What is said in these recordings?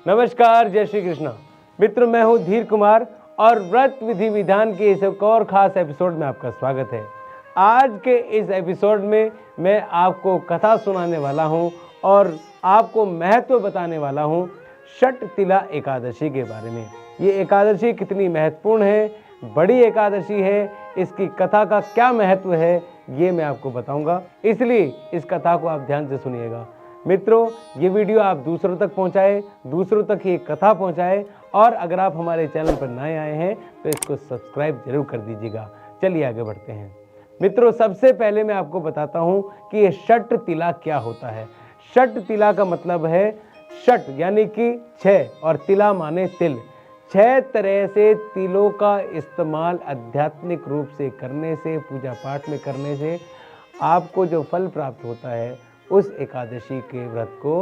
नमस्कार, जय श्री कृष्णा। मित्र, मैं हूं धीर कुमार और व्रत विधि विधान के इस एक और खास एपिसोड में आपका स्वागत है। आज के इस एपिसोड में मैं आपको कथा सुनाने वाला हूं और आपको महत्व बताने वाला हूं षट तिला एकादशी के बारे में। ये एकादशी कितनी महत्वपूर्ण है, बड़ी एकादशी है, इसकी कथा का क्या महत्व है, ये मैं आपको बताऊंगा। इसलिए इस कथा को आप ध्यान से सुनिएगा। मित्रों, ये वीडियो आप दूसरों तक पहुंचाएं, दूसरों तक ये कथा पहुंचाएं और अगर आप हमारे चैनल पर नए आए हैं तो इसको सब्सक्राइब जरूर कर दीजिएगा। चलिए आगे बढ़ते हैं। मित्रों, सबसे पहले मैं आपको बताता हूं कि ये षट तिला क्या होता है। षट तिला का मतलब है षट यानी कि 6 और तिला माने तिल। 6 तरह से तिलों का इस्तेमाल आध्यात्मिक रूप से करने से, पूजा पाठ में करने से आपको जो फल प्राप्त होता है, उस एकादशी के व्रत को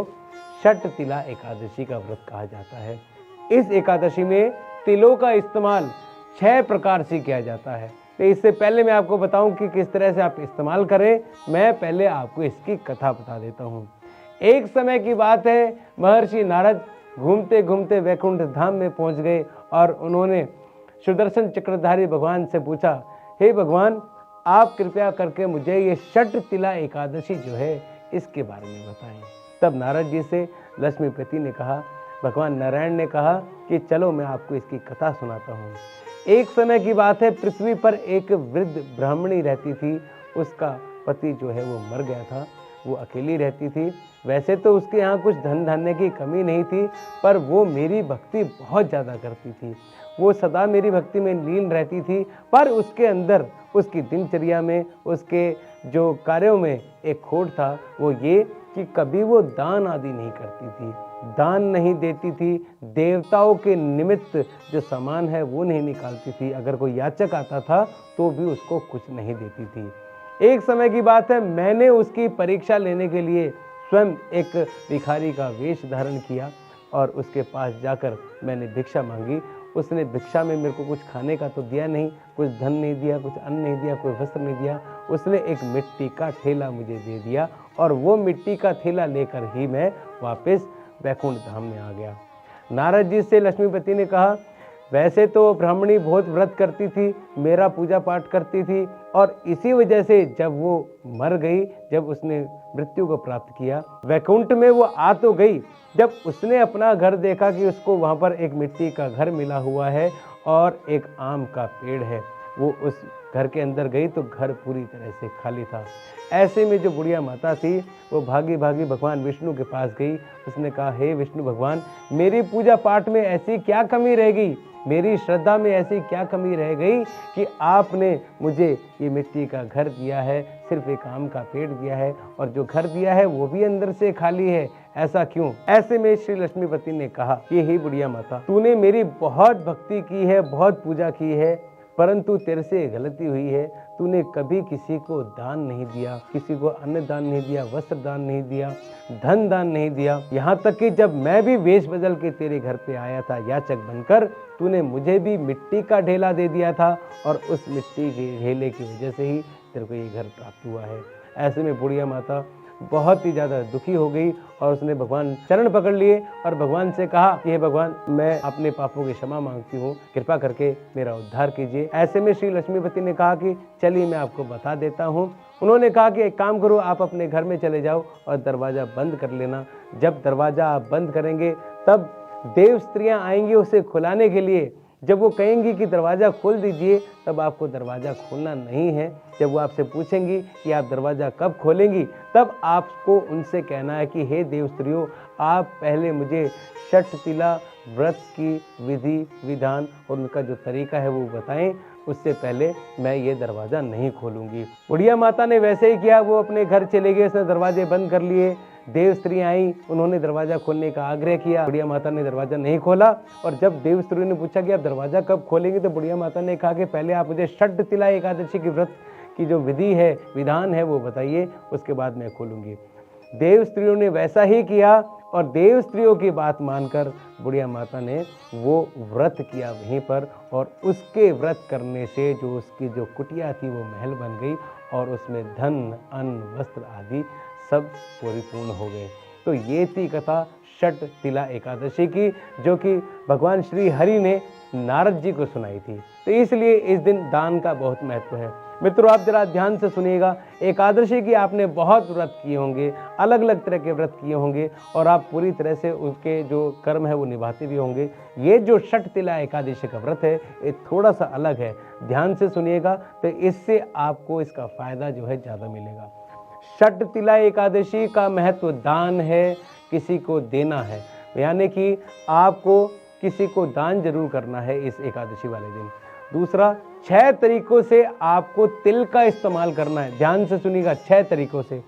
षट तिला एकादशी का व्रत कहा जाता है। इस एकादशी में तिलों का इस्तेमाल 6 प्रकार से किया जाता है। तो इससे पहले मैं आपको बताऊं कि किस तरह से आप इस्तेमाल करें, मैं पहले आपको इसकी कथा बता देता हूं। एक समय की बात है, महर्षि नारद घूमते घूमते वैकुंठ धाम में पहुंच गए और उन्होंने सुदर्शन चक्रधारी भगवान से पूछा, हे भगवान, आप कृपया करके मुझे ये षट तिला एकादशी जो है इसके बारे में बताएं। तब नारद जी से लक्ष्मीपति ने कहा, भगवान नारायण ने कहा कि चलो मैं आपको इसकी कथा सुनाता हूँ। एक समय की बात है, पृथ्वी पर एक वृद्ध ब्राह्मणी रहती थी। उसका पति जो है वो मर गया था, वो अकेली रहती थी। वैसे तो उसके यहाँ कुछ धन धान्य की कमी नहीं थी, पर वो मेरी भक्ति बहुत ज़्यादा करती थी। वो सदा मेरी भक्ति में लीन रहती थी, पर उसके अंदर, उसकी दिनचर्या में, उसके जो कार्यों में एक खोट था, वो ये कि कभी वो दान आदि नहीं करती थी, दान नहीं देती थी, देवताओं के निमित्त जो सामान है वो नहीं निकालती थी। अगर कोई याचक आता था तो भी उसको कुछ नहीं देती थी। एक समय की बात है, मैंने उसकी परीक्षा लेने के लिए स्वयं एक भिखारी का वेश धारण किया और उसके पास जाकर मैंने भिक्षा मांगी। उसने भिक्षा में मेरे को कुछ खाने का तो दिया नहीं, कुछ धन नहीं दिया, कुछ अन्न नहीं दिया, कोई वस्त्र नहीं दिया। उसने एक मिट्टी का थैला मुझे दे दिया और वो मिट्टी का थैला लेकर ही मैं वापस वैकुंठ धाम में आ गया। नारद जी से लक्ष्मीपति ने कहा, वैसे तो ब्राह्मणी बहुत व्रत करती थी, मेरा पूजा पाठ करती थी और इसी वजह से जब वो मर गई, जब उसने मृत्यु को प्राप्त किया, वैकुंठ में वो आ तो गई। जब उसने अपना घर देखा कि उसको वहाँ पर एक मिट्टी का घर मिला हुआ है और एक आम का पेड़ है, वो उस घर के अंदर गई तो घर पूरी तरह से खाली था। ऐसे में जो बुढ़िया माता थी वो भागी भागी भगवान विष्णु के पास गई। उसने कहा, हे विष्णु भगवान, मेरी पूजा पाठ में ऐसी क्या कमी रह गई, मेरी श्रद्धा में ऐसी क्या कमी रह गई कि आपने मुझे ये मिट्टी का घर दिया है, सिर्फ एक आम का पेड़ दिया है और जो घर दिया है वो भी अंदर से खाली है, ऐसा क्यों? ऐसे में श्री लक्ष्मीपति ने कहा कि हे बुढ़िया माता, तूने मेरी बहुत भक्ति की है, बहुत पूजा की है, परंतु तेरे से गलती हुई है। तूने कभी किसी को दान नहीं दिया, किसी को अन्न दान नहीं दिया, वस्त्र दान नहीं दिया, धन दान नहीं दिया। यहाँ तक कि जब मैं भी वेश बदल के तेरे घर पे आया था याचक बनकर, तूने मुझे भी मिट्टी का ढेला दे दिया था और उस मिट्टी के ढेले की वजह से ही तेरे को ये घर प्राप्त हुआ है। ऐसे में बुढ़िया माता बहुत ही ज़्यादा दुखी हो गई और उसने भगवान चरण पकड़ लिए और भगवान से कहा कि हे भगवान, मैं अपने पापों की क्षमा मांगती हूँ, कृपा करके मेरा उद्धार कीजिए। ऐसे में श्री लक्ष्मीपति ने कहा कि चलिए मैं आपको बता देता हूँ। उन्होंने कहा कि एक काम करो, आप अपने घर में चले जाओ और दरवाज़ा बंद कर लेना। जब दरवाज़ा आप बंद करेंगे तब देव स्त्रियाँ आएंगी उसे खुलाने के लिए। जब वो कहेंगी कि दरवाज़ा खोल दीजिए, तब आपको दरवाज़ा खोलना नहीं है। जब वो आपसे पूछेंगी कि आप दरवाज़ा कब खोलेंगी, तब आपको उनसे कहना है कि हे देव स्त्रियों, आप पहले मुझे षट तिला व्रत की विधि विधान और उनका जो तरीका है वो बताएं, उससे पहले मैं ये दरवाज़ा नहीं खोलूँगी। बुढ़िया माता ने वैसे ही किया, वो अपने घर चले गए, उसने दरवाजे बंद कर लिए। देव स्त्री आई, उन्होंने दरवाज़ा खोलने का आग्रह किया, बुढ़िया माता ने दरवाज़ा नहीं खोला। और जब देव स्त्री ने पूछा कि आप दरवाज़ा कब खोलेंगे, तो बुढ़िया माता ने कहा कि पहले आप मुझे षट तिला एकादशी की व्रत की जो विधि है, विधान है, वो बताइए, उसके बाद मैं खोलूँगी। देव स्त्रियों ने वैसा ही किया और देव स्त्रियों की बात मानकर बुढ़िया माता ने वो व्रत किया वहीं पर, और उसके व्रत करने से जो उसकी जो कुटिया थी वो महल बन गई और उसमें धन, अन्न, वस्त्र आदि सब परिपूर्ण हो गए। तो ये थी कथा षट तिला एकादशी की, जो कि भगवान श्री हरि ने नारद जी को सुनाई थी। तो इसलिए इस दिन दान का बहुत महत्व है। मित्रों, आप जरा ध्यान से सुनिएगा। एकादशी की आपने बहुत व्रत किए होंगे, अलग अलग तरह के व्रत किए होंगे, और आप पूरी तरह से उसके जो कर्म है वो निभाते भी होंगे। ये जो षट तिला एकादशी का व्रत है ये थोड़ा सा अलग है। ध्यान से सुनिएगा, तो इससे आपको इसका फायदा जो है ज़्यादा मिलेगा। षट तिला एकादशी का महत्व दान है, किसी को देना है, यानी कि आपको किसी को दान जरूर करना है इस एकादशी वाले दिन। दूसरा, 6 तरीकों से आपको तिल का इस्तेमाल करना है। ध्यान से सुनिएगा, 6 तरीकों से।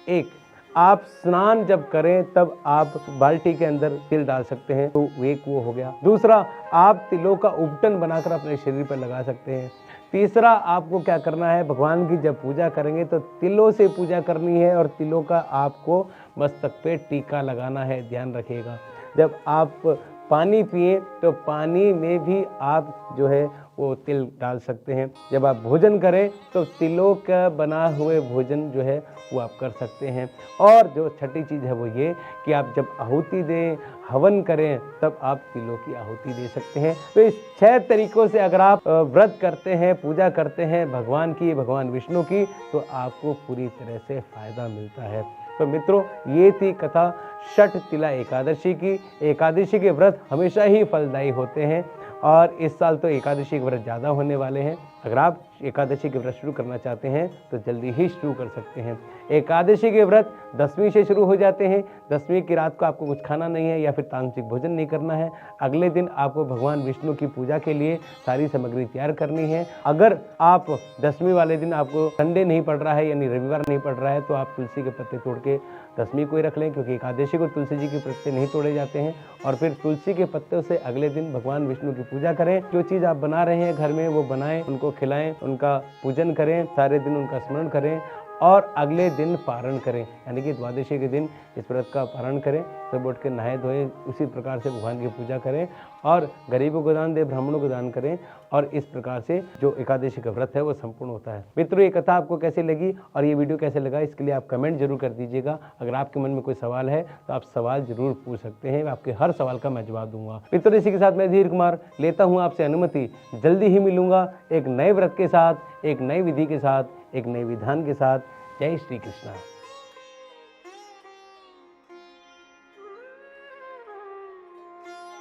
एक, आप स्नान जब करें तब आप बाल्टी के अंदर तिल डाल सकते हैं, तो एक वो हो गया। दूसरा, आप तिलों का उपटन बनाकर अपने शरीर पर लगा सकते हैं। तीसरा, आपको क्या करना है, भगवान की जब पूजा करेंगे तो तिलों से पूजा करनी है, और तिलों का आपको मस्तक पे टीका लगाना है। ध्यान रखिएगा। जब आप पानी पिए तो पानी में भी आप जो है वो तिल डाल सकते हैं। जब आप भोजन करें तो तिलों का बना हुए भोजन जो है वो आप कर सकते हैं। और जो छठी चीज़ है वो ये कि आप जब आहुति दें, हवन करें, तब आप तिलों की आहुति दे सकते हैं। तो इस 6 तरीकों से अगर आप व्रत करते हैं, पूजा करते हैं भगवान की, भगवान विष्णु की, तो आपको पूरी तरह से फायदा मिलता है। तो मित्रों, ये थी कथा षट तिला एकादशी की। एकादशी के व्रत हमेशा ही फलदायी होते हैं, और इस साल तो एकादशी के व्रत ज़्यादा होने वाले हैं। अगर आप एकादशी के व्रत शुरू करना चाहते हैं तो जल्दी ही शुरू कर सकते हैं। एकादशी के व्रत 10वीं से शुरू हो जाते हैं। 10वीं की रात को आपको कुछ खाना नहीं है या फिर तांत्रिक भोजन नहीं करना है। अगले दिन आपको भगवान विष्णु की पूजा के लिए सारी सामग्री तैयार करनी है। अगर आप 10वीं वाले दिन आपको संडे नहीं पड़ रहा है, यानी रविवार नहीं पड़ रहा है, तो आप तुलसी के पत्ते तोड़ के 10वीं को ही रख लें, क्योंकि एकादशी को तुलसी जी के पत्ते नहीं तोड़े जाते हैं। और फिर तुलसी के पत्तों से अगले दिन भगवान विष्णु की पूजा करें। जो चीज़ आप बना रहे हैं घर में वो बनाएं, उनको खिलाएं, उनका पूजन करें, सारे दिन उनका स्मरण करें, और अगले दिन पारण करें, यानी कि द्वादशी के दिन इस व्रत का पारण करें। सब उठ के नहाए धोए उसी प्रकार से भगवान की पूजा करें, और गरीबों को दान दें, ब्राह्मणों को दान करें, और इस प्रकार से जो एकादशी का व्रत है वो संपूर्ण होता है। मित्रों, ये कथा आपको कैसी लगी और ये वीडियो कैसे लगा, इसके लिए आप कमेंट जरूर कर दीजिएगा। अगर आपके मन में कोई सवाल है तो आप सवाल जरूर पूछ सकते हैं, आपके हर सवाल का मैं जवाब दूंगा। मित्रों, इसी के साथ मैं धीर कुमार लेता हूँ आपसे अनुमति। जल्दी ही मिलूंगा एक नए व्रत के साथ, एक नई विधि के साथ, एक नए विधान के साथ। जय श्री कृष्णा।